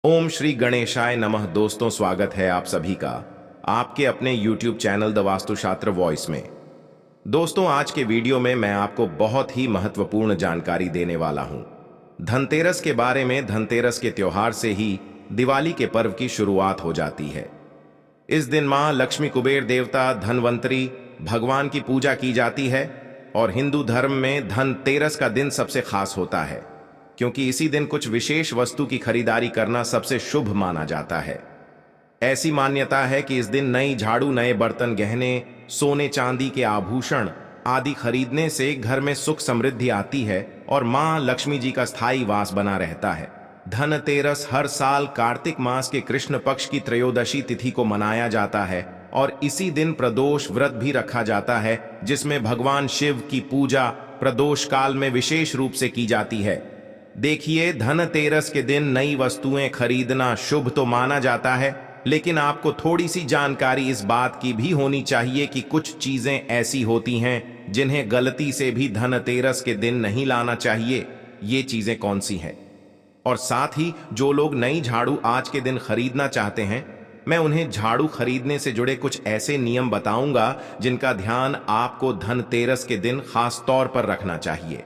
ओम श्री गणेशाय नमः। दोस्तों, स्वागत है आप सभी का आपके अपने YouTube channel the Vastushastra voice में। दोस्तों, आज के वीडियो में मैं आपको बहुत ही महत्वपूर्ण जानकारी देने वाला हूं धनतेरस के बारे में। धनतेरस के त्योहार से ही दिवाली के पर्व की शुरुआत हो जाती है। इस दिन मां लक्ष्मी, कुबेर देवता, धनवंतरी भगवान की पूजा की जाती है और हिंदू धर्म में धनतेरस का दिन सबसे खास होता है क्योंकि इसी दिन कुछ विशेष वस्तु की खरीदारी करना सबसे शुभ माना जाता है। ऐसी मान्यता है कि इस दिन नई झाड़ू, नए बर्तन, गहने, सोने चांदी के आभूषण आदि खरीदने से घर में सुख समृद्धि आती है और मां लक्ष्मी जी का स्थायी वास बना रहता है। धनतेरस हर साल कार्तिक मास के कृष्ण पक्ष की त्रयोदशी तिथि को मनाया जाता है और इसी दिन प्रदोष व्रत भी रखा जाता है, जिसमें भगवान शिव की पूजा प्रदोष काल में विशेष रूप से की जाती है। देखिए, धनतेरस के दिन नई वस्तुएं खरीदना शुभ तो माना जाता है, लेकिन आपको थोड़ी सी जानकारी इस बात की भी होनी चाहिए कि कुछ चीजें ऐसी होती हैं जिन्हें गलती से भी धनतेरस के दिन नहीं लाना चाहिए। ये चीजें कौन सी हैं? और साथ ही जो लोग नई झाड़ू आज के दिन खरीदना चाहते हैं, मैं उन्हें झाड़ू खरीदने से जुड़े कुछ ऐसे नियम बताऊंगा जिनका ध्यान आपको धनतेरस के दिन खास तौर पर रखना चाहिए।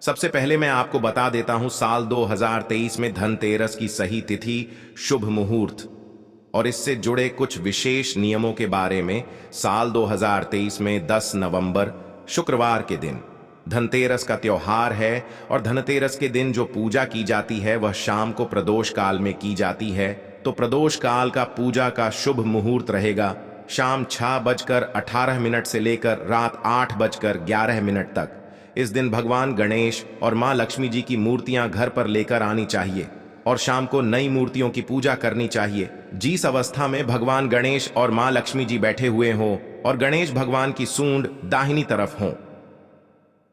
सबसे पहले मैं आपको बता देता हूं साल 2023 में धनतेरस की सही तिथि, शुभ मुहूर्त और इससे जुड़े कुछ विशेष नियमों के बारे में। साल 2023 में 10 नवंबर शुक्रवार के दिन धनतेरस का त्योहार है और धनतेरस के दिन जो पूजा की जाती है वह शाम को प्रदोष काल में की जाती है। तो प्रदोष काल का पूजा का शुभ मुहूर्त रहेगा शाम 6:18 से लेकर रात 8:11 तक। इस दिन भगवान गणेश और मां लक्ष्मी जी की मूर्तियां घर पर लेकर आनी चाहिए और शाम को नई मूर्तियों की पूजा करनी चाहिए। जिस अवस्था में भगवान गणेश और मां लक्ष्मी जी बैठे हुए हों और गणेश भगवान की सूंड दाहिनी तरफ हो,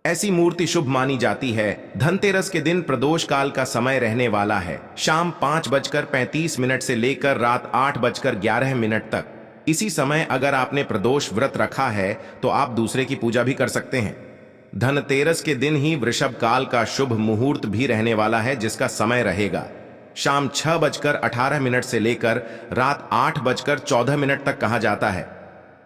ऐसी मूर्ति शुभ मानी जाती है। धनतेरस के दिन प्रदोष काल का समय रहने वाला है शाम 5:35 से लेकर रात 8:11 तक। इसी समय अगर आपने प्रदोष व्रत रखा है तो आप दूसरे की पूजा भी कर सकते हैं। धनतेरस के दिन ही वृषभ काल का शुभ मुहूर्त भी रहने वाला है, जिसका समय रहेगा शाम 6:18 से लेकर रात 8:14 तक कहा जाता है।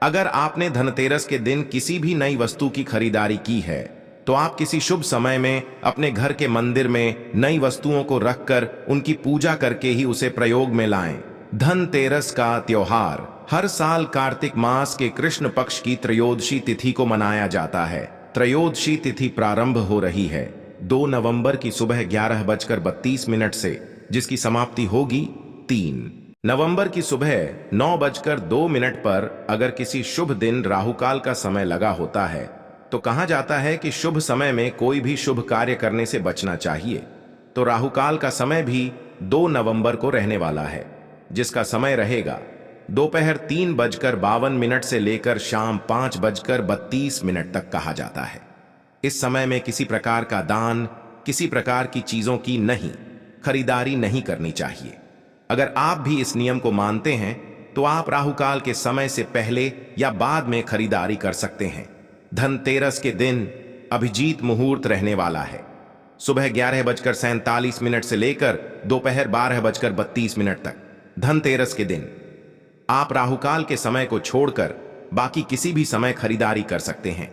अगर आपने धनतेरस के दिन किसी भी नई वस्तु की खरीदारी की है तो आप किसी शुभ समय में अपने घर के मंदिर में नई वस्तुओं को रखकर उनकी पूजा करके ही उसे प्रयोग में लाएं। धनतेरस का त्योहार हर साल कार्तिक मास के कृष्ण पक्ष की त्रयोदशी तिथि को मनाया जाता है। त्रयोदशी तिथि प्रारंभ हो रही है 2 नवंबर की सुबह 11:32 से, जिसकी समाप्ति होगी 3 नवंबर की सुबह 9:02 पर। अगर किसी शुभ दिन राहुकाल का समय लगा होता है तो कहा जाता है कि शुभ समय में कोई भी शुभ कार्य करने से बचना चाहिए। तो राहुकाल का समय भी 2 नवंबर को रहने वाला है, जिसका समय रहेगा दोपहर 3:52 से लेकर शाम 5:32 तक कहा जाता है। इस समय में किसी प्रकार का दान, किसी प्रकार की चीजों की खरीदारी नहीं करनी चाहिए। अगर आप भी इस नियम को मानते हैं तो आप राहुकाल के समय से पहले या बाद में खरीदारी कर सकते हैं। धनतेरस के दिन अभिजीत मुहूर्त रहने वाला है सुबह 11:47 से लेकर दोपहर 12:32 तक। धनतेरस के दिन आप राहुकाल के समय को छोड़कर बाकी किसी भी समय खरीदारी कर सकते हैं,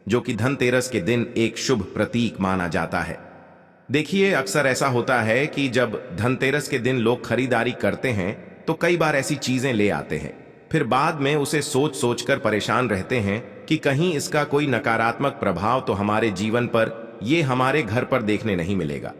जो कि धनतेरस के दिन एक शुभ प्रतीक माना जाता है। देखिए, अक्सर ऐसा होता है कि जब धनतेरस के दिन लोग खरीदारी करते हैं तो कई बार ऐसी चीजें ले आते हैं, फिर बाद में उसे सोच सोच कर परेशान रहते हैं कि कहीं इसका कोई नकारात्मक प्रभाव तो हमारे जीवन पर, ये हमारे घर पर देखने नहीं मिलेगा।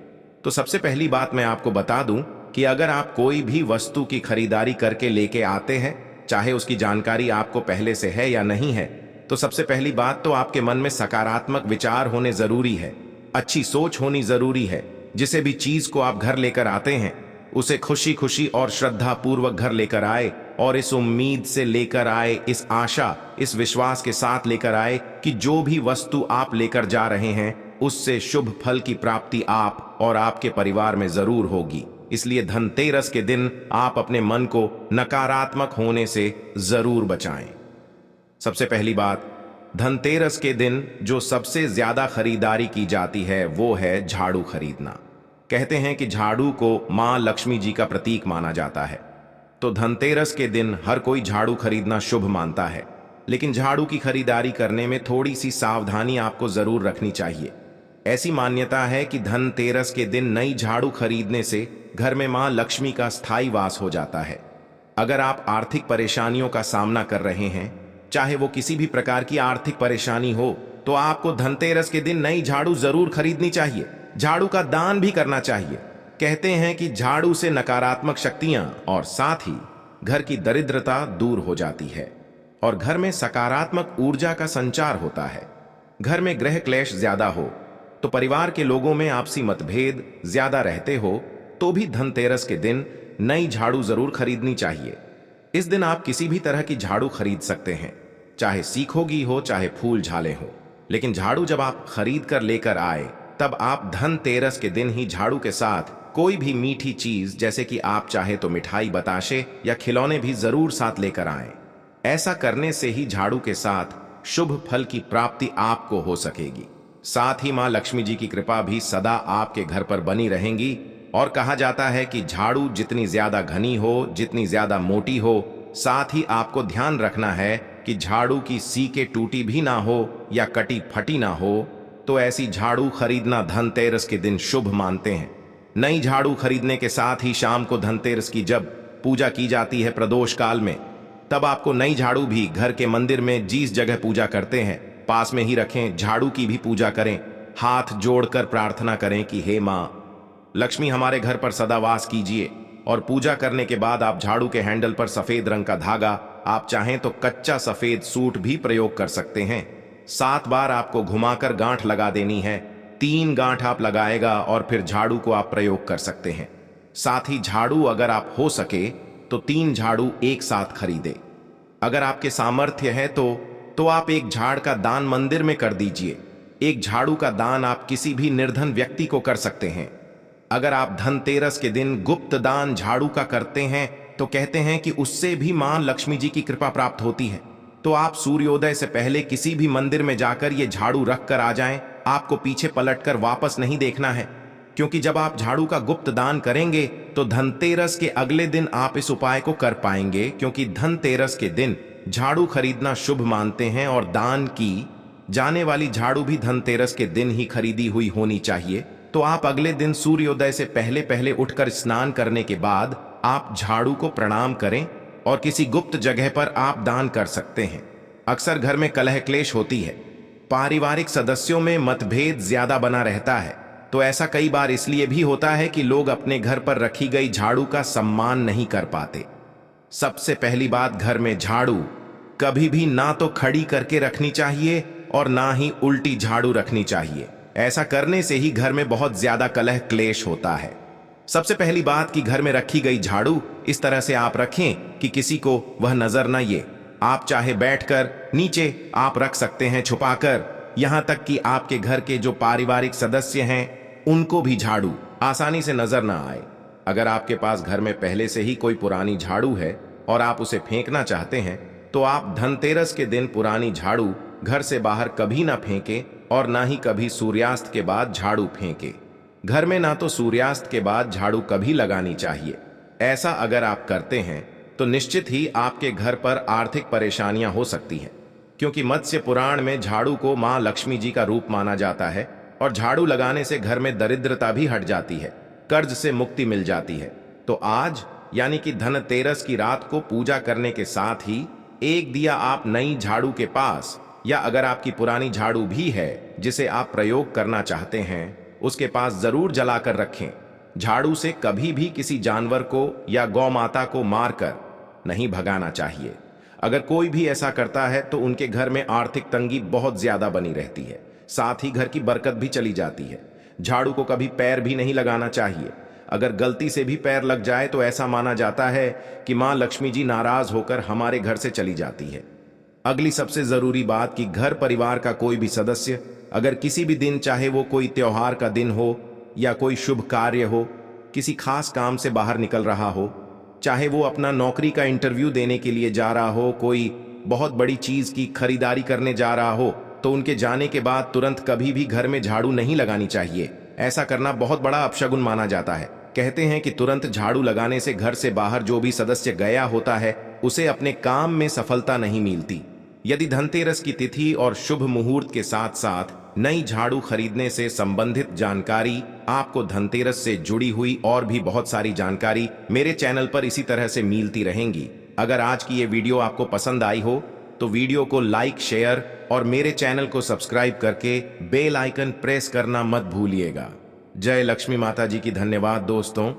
तो सबसे पहली बात मैं आपको बता दूं कि अगर आप कोई भी वस्तु की खरीदारी करके लेके आते हैं, चाहे उसकी जानकारी आपको पहले से है या नहीं है, तो सबसे पहली बात तो आपके मन में सकारात्मक विचार होने जरूरी है, अच्छी सोच होनी जरूरी है। जिसे भी चीज को आप घर लेकर आते हैं उसे खुशी खुशी और श्रद्धा पूर्वक घर लेकर आए और इस उम्मीद से लेकर आए, इस आशा, इस विश्वास के साथ लेकर आए कि जो भी वस्तु आप लेकर जा रहे हैं उससे शुभ फल की प्राप्ति आप और आपके परिवार में जरूर होगी। इसलिए धनतेरस के दिन आप अपने मन को नकारात्मक होने से जरूर बचाएं। सबसे पहली बात, धनतेरस के दिन जो सबसे ज्यादा खरीदारी की जाती है वो है झाड़ू खरीदना। कहते हैं कि झाड़ू को मां लक्ष्मी जी का प्रतीक माना जाता है, तो धनतेरस के दिन हर कोई झाड़ू खरीदना शुभ मानता है। लेकिन झाड़ू की खरीदारी करने में थोड़ी सी सावधानी आपको जरूर रखनी चाहिए। ऐसी मान्यता है कि धनतेरस के दिन नई झाड़ू खरीदने से घर में मां लक्ष्मी का स्थायी वास हो जाता है। अगर आप आर्थिक परेशानियों का सामना कर रहे हैं, चाहे वो किसी भी प्रकार की आर्थिक परेशानी हो, तो आपको धनतेरस के दिन नई झाड़ू जरूर खरीदनी चाहिए। झाड़ू का दान भी करना चाहिए। कहते हैं कि झाड़ू से नकारात्मक शक्तियां और साथ ही घर की दरिद्रता दूर हो जाती है और घर में सकारात्मक ऊर्जा का संचार होता है। घर में ग्रह क्लेश ज्यादा हो, तो परिवार के लोगों में आपसी मतभेद ज्यादा रहते हो, तो भी धनतेरस के दिन नई झाड़ू जरूर खरीदनी चाहिए। इस दिन आप किसी भी तरह की झाड़ू खरीद सकते हैं, चाहे सीखोगी हो चाहे फूल झाले हो। लेकिन झाड़ू जब आप खरीद कर लेकर आए, तब आप धनतेरस के दिन ही झाड़ू के साथ कोई भी मीठी चीज, जैसे कि आप चाहे तो मिठाई, बताशे या खिलौने भी जरूर साथ लेकर आएं। ऐसा करने से ही झाड़ू के साथ शुभ फल की प्राप्ति आपको हो सकेगी। साथ ही मां लक्ष्मी जी की कृपा भी सदा आपके घर पर बनी रहेंगी। और कहा जाता है कि झाड़ू जितनी ज्यादा घनी हो, जितनी ज्यादा मोटी हो, साथ ही आपको ध्यान रखना है कि झाड़ू की सीके टूटी भी ना हो या कटी फटी ना हो, तो ऐसी झाड़ू खरीदना धनतेरस के दिन शुभ मानते हैं। नई झाड़ू खरीदने के साथ ही शाम को धनतेरस की जब पूजा की जाती है प्रदोष काल में, तब आपको नई झाड़ू भी घर के मंदिर में जिस जगह पूजा करते हैं पास में ही रखें। झाड़ू की भी पूजा करें, हाथ जोड़कर प्रार्थना करें कि हे मां लक्ष्मी हमारे घर पर सदा वास कीजिए। और पूजा करने के बाद आप झाड़ू के हैंडल पर सफेद रंग का धागा, आप चाहें तो कच्चा सफेद सूट भी प्रयोग कर सकते हैं। 7 बार आपको घुमाकर गांठ लगा देनी है। 3 गांठ आप लगाएगा और फिर झाड़ू को आप प्रयोग कर सकते हैं। साथ ही झाड़ू अगर आप हो सके तो 3 झाड़ू एक साथ खरीदे। अगर आपके सामर्थ्य है तो आप एक झाड़ का दान मंदिर में कर दीजिए। एक झाड़ू का दान आप किसी भी निर्धन व्यक्ति को कर सकते हैं। अगर आप धनतेरस के दिन गुप्त दान झाड़ू का करते हैं, तो कहते हैं कि उससे भी मां लक्ष्मी जी की कृपा प्राप्त होती है। तो आप सूर्योदय से पहले किसी भी मंदिर में जाकर ये झाड़ू रख कर आ जाएं। आपको पीछे पलटकर वापस नहीं देखना है, क्योंकि जब आप झाड़ू का गुप्त दान करेंगे तो धनतेरस के अगले दिन आप इस उपाय को कर पाएंगे। क्योंकि धनतेरस के दिन झाड़ू खरीदना शुभ मानते हैं और दान की जाने वाली झाड़ू भी धनतेरस के दिन ही खरीदी हुई होनी चाहिए। तो आप अगले दिन सूर्योदय से पहले पहले उठकर स्नान करने के बाद आप झाड़ू को प्रणाम करें और किसी गुप्त जगह पर आप दान कर सकते हैं। अक्सर घर में कलह क्लेश होती है, पारिवारिक सदस्यों में मतभेद ज्यादा बना रहता है। तो ऐसा कई बार इसलिए भी होता है कि लोग अपने घर पर रखी गई झाड़ू का सम्मान नहीं कर पाते। सबसे पहली बात, घर में झाड़ू कभी भी ना तो खड़ी करके रखनी चाहिए और ना ही उल्टी झाड़ू रखनी चाहिए। ऐसा करने से ही घर में बहुत ज्यादा कलह क्लेश होता है। सबसे पहली बात कि घर में रखी गई झाड़ू इस तरह से आप रखें कि किसी को वह नजर न आए। आप चाहे बैठकर, नीचे आप रख सकते हैं छुपाकर, यहां तक कि आपके घर के जो पारिवारिक सदस्य हैं उनको भी झाड़ू आसानी से नजर न आए। अगर आपके पास घर में पहले से ही कोई पुरानी झाड़ू है और आप उसे फेंकना चाहते हैं, तो आप धनतेरस के दिन पुरानी झाड़ू घर से बाहर कभी ना फेंकें और ना ही कभी सूर्यास्त के बाद झाड़ू फेंकें। घर में ना तो सूर्यास्त के बाद झाड़ू कभी लगानी चाहिए। ऐसा अगर आप करते हैं तो निश्चित ही आपके घर पर आर्थिक परेशानियां हो सकती हैं, क्योंकि मत्स्य पुराण में झाड़ू को मां लक्ष्मी जी का रूप माना जाता है और झाड़ू लगाने से घर में दरिद्रता भी हट जाती है, कर्ज से मुक्ति मिल जाती है। तो आज यानी कि धनतेरस की रात को पूजा करने के साथ ही एक दिया आप नई झाड़ू के पास, या अगर आपकी पुरानी झाड़ू भी है जिसे आप प्रयोग करना चाहते हैं, उसके पास जरूर जलाकर रखें। झाड़ू से कभी भी किसी जानवर को या गौ माता को मारकर नहीं भगाना चाहिए। अगर कोई भी ऐसा करता है तो उनके घर में आर्थिक तंगी बहुत ज्यादा बनी रहती है, साथ ही घर की बरकत भी चली जाती है। झाड़ू को कभी पैर भी नहीं लगाना चाहिए। अगर गलती से भी पैर लग जाए तो ऐसा माना जाता है कि मां लक्ष्मी जी नाराज होकर हमारे घर से चली जाती है। अगली सबसे जरूरी बात कि घर परिवार का कोई भी सदस्य अगर किसी भी दिन, चाहे वो कोई त्योहार का दिन हो या कोई शुभ कार्य हो, किसी खास काम से बाहर निकल रहा हो, चाहे वो अपना नौकरी का इंटरव्यू देने के लिए जा रहा हो, कोई बहुत बड़ी चीज की खरीदारी करने जा रहा हो, तो उनके जाने के बाद तुरंत कभी भी घर में झाड़ू नहीं लगानी चाहिए। ऐसा करना बहुत बड़ा अपशगुन माना जाता है। कहते हैं कि तुरंत झाड़ू लगाने से घर से बाहर जो भी सदस्य गया होता है उसे अपने काम में सफलता नहीं मिलती। यदि धनतेरस की तिथि और शुभ मुहूर्त के साथ साथ नई झाड़ू खरीदने से संबंधित जानकारी, आपको धनतेरस से जुड़ी हुई और भी बहुत सारी जानकारी मेरे चैनल पर इसी तरह से मिलती रहेंगी। अगर आज की ये वीडियो आपको पसंद आई हो तो वीडियो को लाइक, शेयर और मेरे चैनल को सब्सक्राइब करके बेल आइकन प्रेस करना मत भूलिएगा। जय लक्ष्मी माता जी की। धन्यवाद दोस्तों।